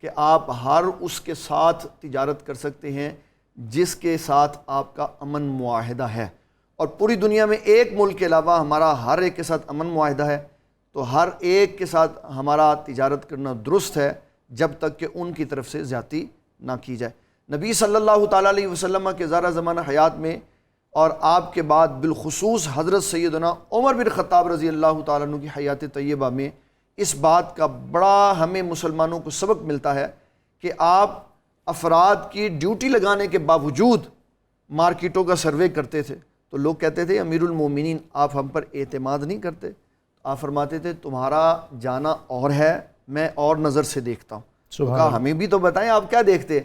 کہ آپ ہر اس کے ساتھ تجارت کر سکتے ہیں جس کے ساتھ آپ کا امن معاہدہ ہے، اور پوری دنیا میں ایک ملک کے علاوہ ہمارا ہر ایک کے ساتھ امن معاہدہ ہے، تو ہر ایک کے ساتھ ہمارا تجارت کرنا درست ہے جب تک کہ ان کی طرف سے زیادتی نہ کی جائے۔ نبی صلی اللہ تعالیٰ علیہ وسلم کے ذرا زمانہ حیات میں اور آپ کے بعد بالخصوص حضرت سیدنا عمر بن خطاب رضی اللہ تعالیٰ عنہ کی حیات طیبہ میں اس بات کا بڑا ہمیں مسلمانوں کو سبق ملتا ہے کہ آپ افراد کی ڈیوٹی لگانے کے باوجود مارکیٹوں کا سروے کرتے تھے، تو لوگ کہتے تھے امیر المومنین آپ ہم پر اعتماد نہیں کرتے؟ آپ فرماتے تھے تمہارا جانا اور ہے، میں اور نظر سے دیکھتا ہوں۔ کہا ہمیں بھی تو بتائیں آپ کیا دیکھتے؟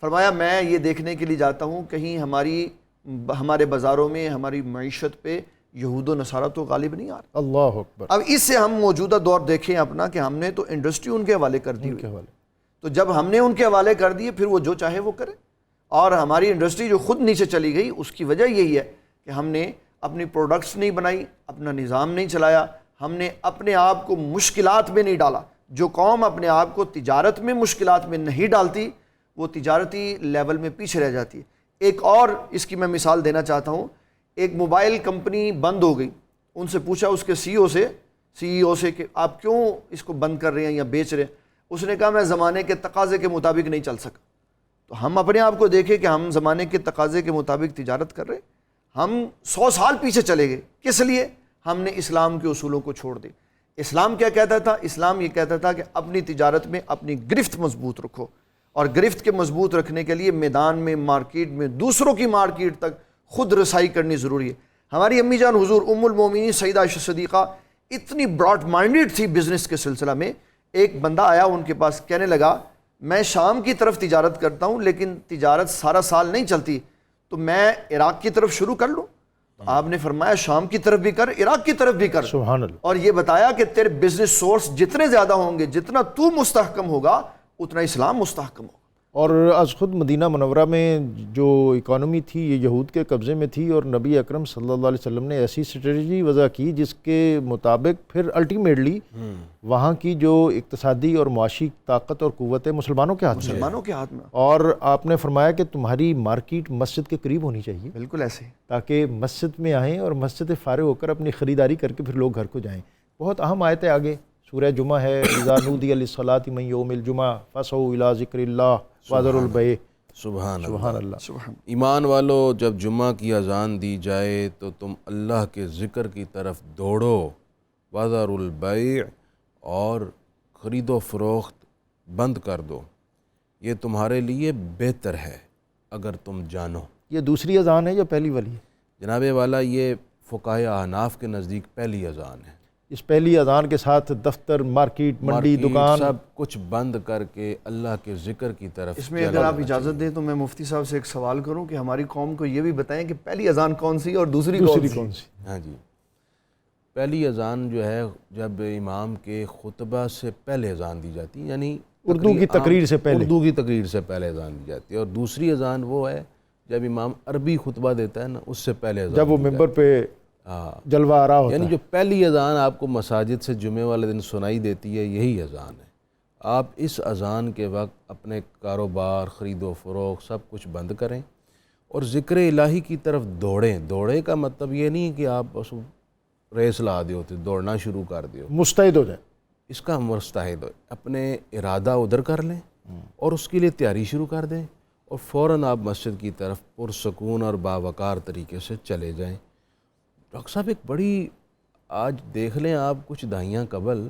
فرمایا میں یہ دیکھنے کے لیے جاتا ہوں کہیں ہمارے بازاروں میں ہماری معیشت پہ یہود و نصارہ تو غالب نہیں آ رہا۔ اللہ اکبر۔ اب اس سے ہم موجودہ دور دیکھیں اپنا کہ ہم نے تو انڈسٹری ان کے حوالے کر دی، تو جب ہم نے ان کے حوالے کر دیے پھر وہ جو چاہے وہ کرے، اور ہماری انڈسٹری جو خود نیچے چلی گئی اس کی وجہ یہی ہے کہ ہم نے اپنی پروڈکٹس نہیں بنائی، اپنا نظام نہیں چلایا، ہم نے اپنے آپ کو مشکلات میں نہیں ڈالا۔ جو قوم اپنے آپ کو تجارت میں مشکلات میں نہیں ڈالتی وہ تجارتی لیول میں پیچھے رہ جاتی ہے۔ ایک اور اس کی میں مثال دینا چاہتا ہوں، ایک موبائل کمپنی بند ہو گئی، ان سے پوچھا اس کے سی ای او سے کہ آپ کیوں اس کو بند کر رہے ہیں یا بیچ رہے ہیں؟ اس نے کہا میں زمانے کے تقاضے کے مطابق نہیں چل سکا۔ تو ہم اپنے آپ کو دیکھیں کہ ہم زمانے کے تقاضے کے مطابق تجارت کر رہے ہیں، ہم 100 سال پیچھے چلے گئے، کس لیے؟ ہم نے اسلام کے اصولوں کو چھوڑ دی۔ اسلام کیا کہتا تھا؟ اسلام یہ کہتا تھا کہ اپنی تجارت میں اپنی گرفت مضبوط رکھو، اور گرفت کے مضبوط رکھنے کے لیے میدان میں، مارکیٹ میں، دوسروں کی مارکیٹ تک خود رسائی کرنی ضروری ہے۔ ہماری امی جان حضور ام المومنین سیدہ عائشہ صدیقہ اتنی براڈ مائنڈڈ تھی بزنس کے سلسلہ میں، ایک بندہ آیا ان کے پاس، کہنے لگا میں شام کی طرف تجارت کرتا ہوں لیکن تجارت سارا سال نہیں چلتی، تو میں عراق کی طرف شروع کر لوں؟ آپ نے فرمایا شام کی طرف بھی کر، عراق کی طرف بھی کر، سبحان اللہ، اور یہ بتایا کہ تیرے بزنس سورس جتنے زیادہ ہوں گے، جتنا تو مستحکم ہوگا اتنا اسلام مستحکم ہوگا۔ اور از خود مدینہ منورہ میں جو اکانومی تھی یہ یہود کے قبضے میں تھی، اور نبی اکرم صلی اللہ علیہ وسلم نے ایسی اسٹریٹجی وضع کی جس کے مطابق پھر الٹیمیٹلی وہاں کی جو اقتصادی اور معاشی طاقت اور قوت ہے مسلمانوں کے ہاتھ میں ہے۔ مسلمانوں کے ہاتھ میں، اور آپ نے فرمایا کہ تمہاری مارکیٹ مسجد کے قریب ہونی چاہیے، بالکل ایسے ہی۔ تاکہ مسجد میں آئیں اور مسجد سے فارغ ہو کر اپنی خریداری کر کے پھر لوگ گھر کو جائیں۔ بہت اہم آیت ہے آگے، سورہ جمعہ ہے، اذا نودی للصلاۃ من یوم الجمعہ فاسعوا الی ذکر اللہ وذروا البیع۔ سبحان سبحان اللہ۔ سبحان ایمان والو، جب جمعہ کی اذان دی جائے تو تم اللہ کے ذکر کی طرف دوڑو، وذروا البیع، اور خرید و فروخت بند کر دو، یہ تمہارے لیے بہتر ہے اگر تم جانو۔ یہ دوسری اذان ہے یا پہلی والی ہے؟ جناب والا، یہ فقہائے احناف کے نزدیک پہلی اذان ہے۔ اس پہلی اذان کے ساتھ دفتر، مارکیٹ، منڈی، دکان سب کچھ بند کر کے اللہ کے ذکر کی طرف اس میں اگر آپ اجازت دیں تو میں مفتی صاحب سے ایک سوال کروں کہ ہماری قوم کو یہ بھی بتائیں کہ پہلی اذان کون سی اور دوسری کون سی؟ ہاں جی، پہلی اذان جو ہے جب امام کے خطبہ سے پہلے اذان دی جاتی ہے، یعنی اردو کی تقریر سے پہلے، اردو کی تقریر سے پہلے اذان دی جاتی ہے، اور دوسری اذان وہ ہے جب امام عربی خطبہ دیتا ہے نا، اس سے پہلے اذان جب وہ دی ممبر پہ ہاں، جلوہ آرا ہوتا یعنی ہے۔ جو پہلی اذان آپ کو مساجد سے جمعے والے دن سنائی دیتی ہے، یہی اذان ہے۔ آپ اس اذان کے وقت اپنے کاروبار، خرید و فروخت سب کچھ بند کریں اور ذکر الہی کی طرف دوڑیں۔ دوڑے کا مطلب یہ نہیں کہ آپ بس ریس لا دیو تو دوڑنا شروع کر دیو، مستعد ہو جائیں۔ اس کا مستعد اپنے ارادہ ادھر کر لیں اور اس کے لیے تیاری شروع کر دیں، اور فوراً آپ مسجد کی طرف پرسکون اور باوقار طریقے سے چلے جائیں۔ ڈاکٹر صاحب، ایک بڑی آج دیکھ لیں آپ، کچھ دہائیاں قبل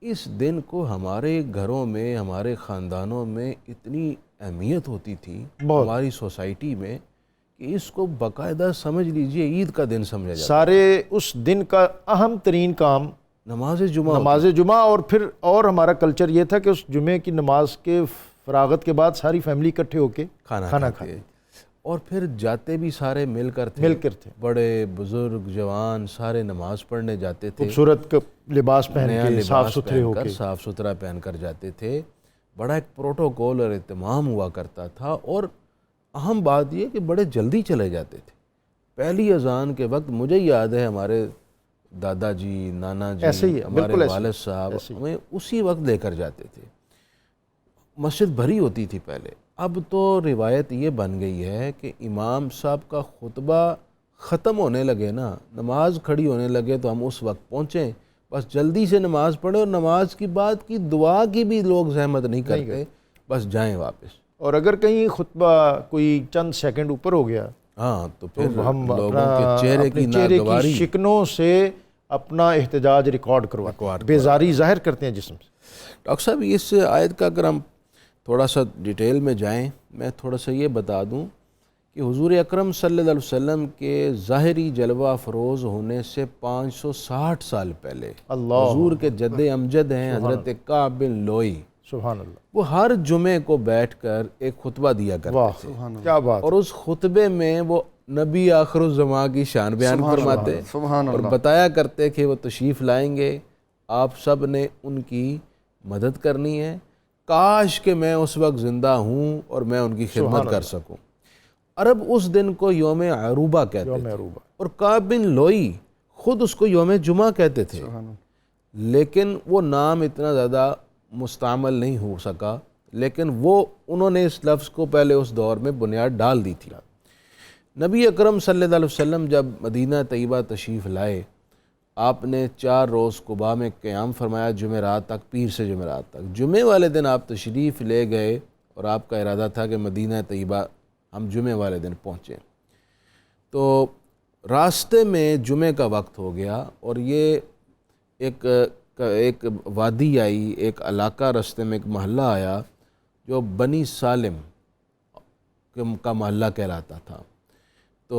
اس دن کو ہمارے گھروں میں، ہمارے خاندانوں میں اتنی اہمیت ہوتی تھی ہماری سوسائٹی میں کہ اس کو باقاعدہ سمجھ لیجئے عید کا دن سمجھا جاتا، سارے اس دن کا اہم ترین کام نماز جمعہ نماز جمعہ، اور پھر اور ہمارا کلچر یہ تھا کہ اس جمعے کی نماز کے فراغت کے بعد ساری فیملی اکٹھے ہو کے کھانا کھاتے، اور پھر جاتے بھی سارے مل کر تھے، بڑے بزرگ جوان سارے نماز پڑھنے جاتے تھے، خوبصورت لباس پہن کے، صاف ستھرے ہو کے، صاف ستھرا پہن کر جاتے تھے۔ بڑا ایک پروٹوکول اور اہتمام ہوا کرتا تھا، اور اہم بات یہ کہ بڑے جلدی چلے جاتے تھے۔ پہلی اذان کے وقت مجھے یاد ہے ہمارے دادا جی، نانا جی، ہمارے والد صاحب ہمیں اسی وقت لے کر جاتے تھے۔ مسجد بھری ہوتی تھی پہلے، اب تو روایت یہ بن گئی ہے کہ امام صاحب کا خطبہ ختم ہونے لگے نا، نماز کھڑی ہونے لگے تو ہم اس وقت پہنچیں، بس جلدی سے نماز پڑھیں، اور نماز کی بعد کی دعا کی بھی لوگ زحمت نہیں کرتے، بس جائیں واپس۔ اور اگر کہیں خطبہ کوئی چند سیکنڈ اوپر ہو گیا ہاں تو پھر ہم لوگوں کے چہرے کی چہرے ناگواری، کی شکنوں سے اپنا احتجاج ریکارڈ کرواتے، بیزاری ظاہر کرتے ہیں جسم سے۔ ڈاکٹر صاحب، اس آیت کا اگر ہم تھوڑا سا ڈیٹیل میں جائیں، میں تھوڑا سا یہ بتا دوں کہ حضور اکرم صلی اللہ علیہ وسلم کے ظاہری جلوہ افروز ہونے سے 560 سال پہلے حضور کے جد امجد ہیں حضرت کعب بن لوئی، سبحان اللہ، وہ ہر جمعے کو بیٹھ کر ایک خطبہ دیا کرتے تھے، کیا بات، اور اس خطبے میں وہ نبی آخر الزمان کی شان بیان فرماتے اور بتایا کرتے کہ وہ تشریف لائیں گے، آپ سب نے ان کی مدد کرنی ہے، کاش کہ میں اس وقت زندہ ہوں اور میں ان کی خدمت کر سکوں۔ عرب اس دن کو یوم عروبہ کہتے تھے، اور کعب بن لوئی خود اس کو یوم جمعہ کہتے تھے، لیکن وہ نام اتنا زیادہ مستعمل نہیں ہو سکا، لیکن وہ انہوں نے اس لفظ کو پہلے اس دور میں بنیاد ڈال دی تھی۔ نبی اکرم صلی اللہ علیہ وسلم جب مدینہ طیبہ تشریف لائے، آپ نے 4 روز قباء میں قیام فرمایا، جمعرات تک، پیر سے جمعرات تک۔ جمعے والے دن آپ تشریف لے گئے اور آپ کا ارادہ تھا کہ مدینہ طیبہ ہم جمعے والے دن پہنچیں، تو راستے میں جمعے کا وقت ہو گیا، اور یہ ایک وادی آئی، ایک علاقہ راستے میں، ایک محلہ آیا جو بنی سالم کا محلہ کہلاتا تھا، تو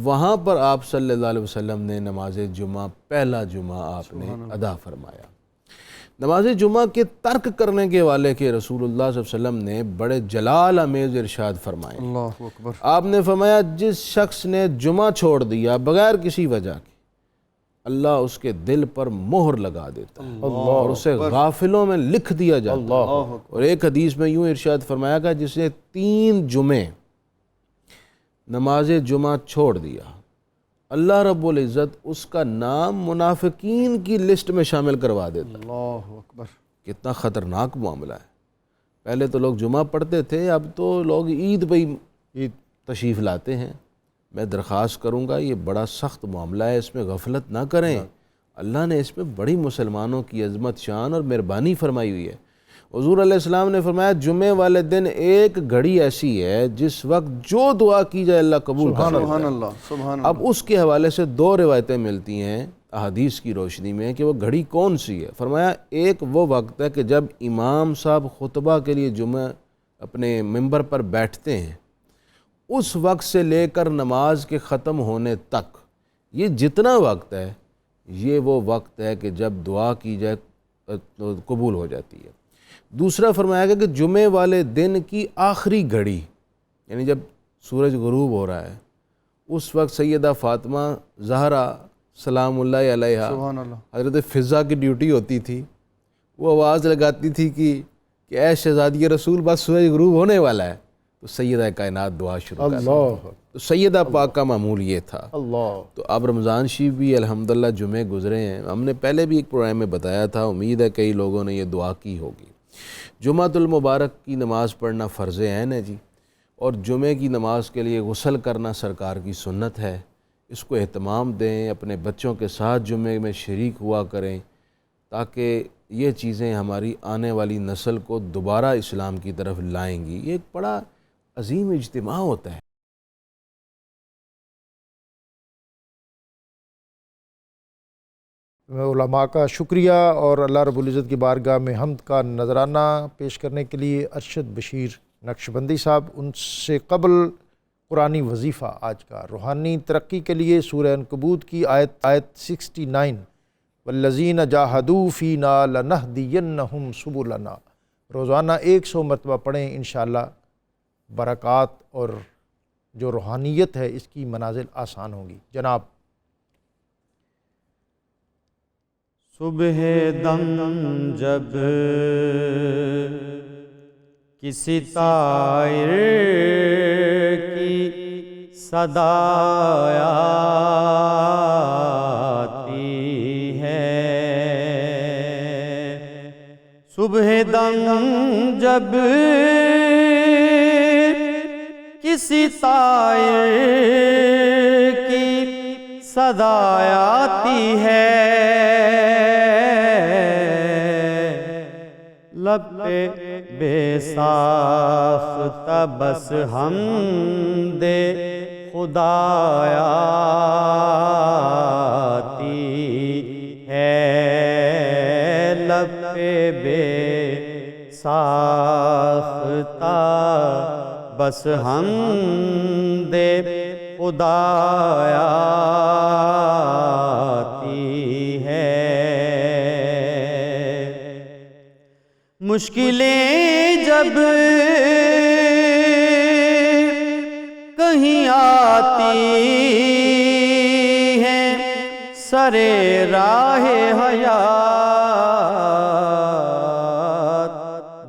وہاں پر آپ صلی اللہ علیہ وسلم نے نماز جمعہ، پہلا جمعہ آپ نے ادا فرمایا۔ نماز جمعہ کے ترک کرنے کے والے کے رسول اللہ صلی اللہ علیہ وسلم نے بڑے جلال امیز ارشاد فرمائے۔ اللہ اکبر۔ آپ نے فرمایا، جس شخص نے جمعہ چھوڑ دیا بغیر کسی وجہ کے، اللہ اس کے دل پر مہر لگا دیتا ہے اور اسے غافلوں میں لکھ دیا جاتا ہے۔ اور ایک حدیث میں یوں ارشاد فرمایا گیا، جس نے 3 جمعے نماز جمعہ چھوڑ دیا، اللہ رب العزت اس کا نام منافقین کی لسٹ میں شامل کروا دیتا ہے۔ اللہ اکبر۔ کتنا خطرناک معاملہ ہے۔ پہلے تو لوگ جمعہ پڑھتے تھے، اب تو لوگ عید پہ ہی تشریف لاتے ہیں۔ میں درخواست کروں گا، یہ بڑا سخت معاملہ ہے، اس میں غفلت نہ کریں۔ اللہ نے اس میں بڑی مسلمانوں کی عظمت، شان اور مہربانی فرمائی ہوئی ہے۔ حضور علیہ السلام نے فرمایا جمعے والے دن ایک گھڑی ایسی ہے جس وقت جو دعا کی جائے اللہ قبول کر لیتا ہے۔ سبحان اللہ، سبحان اللہ۔ اب اس کے حوالے سے 2 روایتیں ملتی ہیں احادیث کی روشنی میں کہ وہ گھڑی کون سی ہے۔ فرمایا ایک وہ وقت ہے کہ جب امام صاحب خطبہ کے لیے جمعہ اپنے ممبر پر بیٹھتے ہیں، اس وقت سے لے کر نماز کے ختم ہونے تک یہ جتنا وقت ہے، یہ وہ وقت ہے کہ جب دعا کی جائے تو قبول ہو جاتی ہے۔ دوسرا فرمایا گیا کہ جمعے والے دن کی آخری گھڑی، یعنی جب سورج غروب ہو رہا ہے، اس وقت سیدہ فاطمہ زہرا سلام اللہ علیہا، سبحان اللہ، حضرت فضا کی ڈیوٹی ہوتی تھی، وہ آواز لگاتی تھی کہ اے شہزادی رسول بس سورج غروب ہونے والا ہے، تو سیدہ کائنات دعا شروع کر اللہ تو سیدہ پاک کا معمول یہ تھا۔ اللہ۔ تو اب رمضان شریف بھی الحمدللہ جمعے گزرے ہیں، ہم نے پہلے بھی ایک پروگرام میں بتایا تھا، امید ہے کئی لوگوں نے یہ دعا کی ہوگی۔ جمعۃ المبارک کی نماز پڑھنا فرض عین ہے جی، اور جمعے کی نماز کے لیے غسل کرنا سرکار کی سنت ہے۔ اس کو اہتمام دیں، اپنے بچوں کے ساتھ جمعے میں شریک ہوا کریں، تاکہ یہ چیزیں ہماری آنے والی نسل کو دوبارہ اسلام کی طرف لائیں گی۔ یہ ایک بڑا عظیم اجتماع ہوتا ہے۔ میں علماء کا شکریہ اور اللہ رب العزت کی بارگاہ میں حمد کا نذرانہ پیش کرنے کے لیے ارشد بشیر نقشبندی صاحب، ان سے قبل قرآنی وظیفہ آج کا روحانی ترقی کے لیے سورہ عنکبوت کی آیت 69، والذین جاہدوا فینا لنہدینہم سبلنا، روزانہ 100 مرتبہ پڑھیں، انشاءاللہ برکات اور جو روحانیت ہے اس کی منازل آسان ہوں گی۔ جناب صبح دم جب کسی طائر کی صدا آتی ہے، صبح دم جب کسی طائر کی صدا آتی ہے، لب پہ بے ساختہ بس حمد خدا آتی ہے، لب پہ بے ساختہ بس حمد خدا آتی ہے۔ مشکلیں جب کہیں آتی ہیں سرے راہ حیات،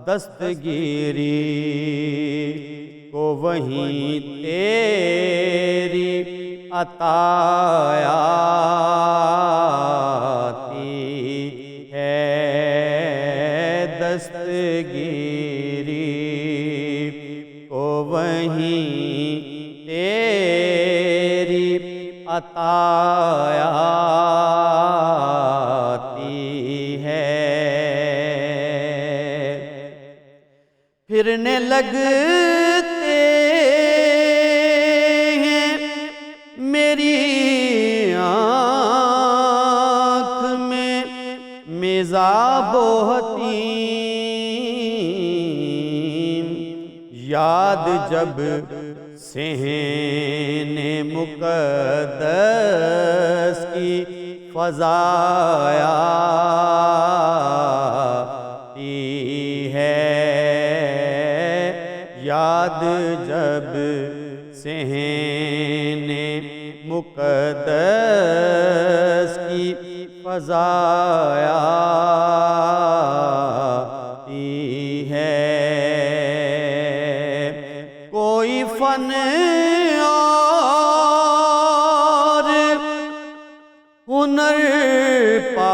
دستگیری کو وہیں تیری عطا آتی ہے، دستگیری کو وہیں تیری عطا آتی ہے۔ پھرنے لگتے ہیں میری آنکھ میں میزاب و حتیم، یاد جب صحن مقدس کی فضا آتی ہے، یاد جب صحن مقدس کی فزایا ہے کوئی فن اور ہنر پاس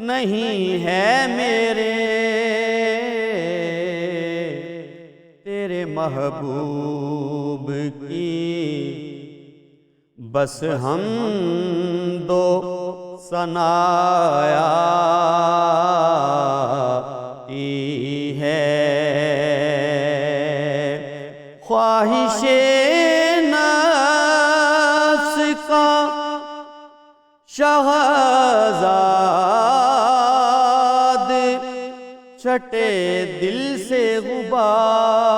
نہیں ہے میرے تیرے محبوب کی بس حمد و ثنائی ہے خواہش نفس کا شہزاد چھٹے دل سے غبار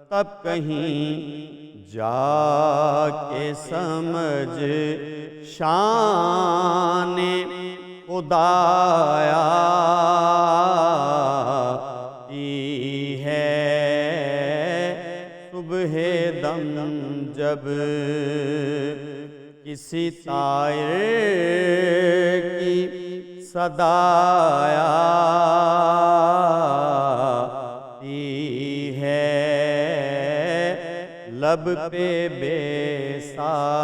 تب کہیں جا کے سمجھ شان خدایا ہے صبح دم جب کسی طائر کی صدا آتی ہے لب پہ بے ساختہ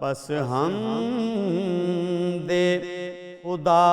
بس حمد خدا